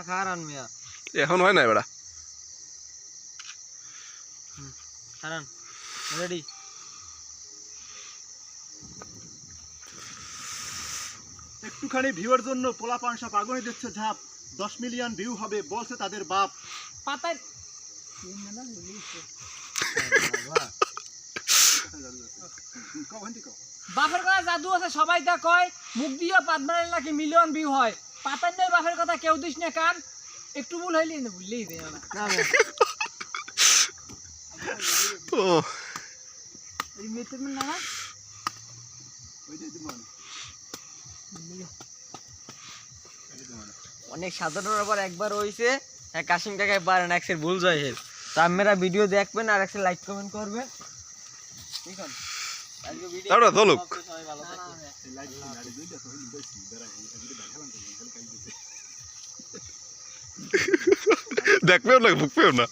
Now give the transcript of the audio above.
খারান মিয়া এখন হয় না বেড়া খারান রেডি একটুখানি ভিউয়ের জন্য পোলাপান সব আগুনে দিচ্ছে ঝাঁপ 10 মিলিয়ন ভিউ হবে বলছে তাদের বাপ পাতায় বাপের কথা জাদু আছে সবাই তা কয় মুখ দিয়ে পাত মারলে নাকি মিলিয়ন ভিউ হয় পাতার নেই বাপের কথা কেউ দিস না কান একটু ভুল হইলি না ভুললেই দে না ও এই মেতে না না অনেক সাধারণের পর একবার হইছে কাশিম কাকায় পারেন এক্সের ভুল যায় হের তো আপনারা ভিডিও দেখবেন আর এক্সের লাইক কমেন্ট করবেন ঠিক আছে আজকে ভিডিও তাড়া চলুক সবাই ভালো থাকবেন দেখবেও না ভুগবেও না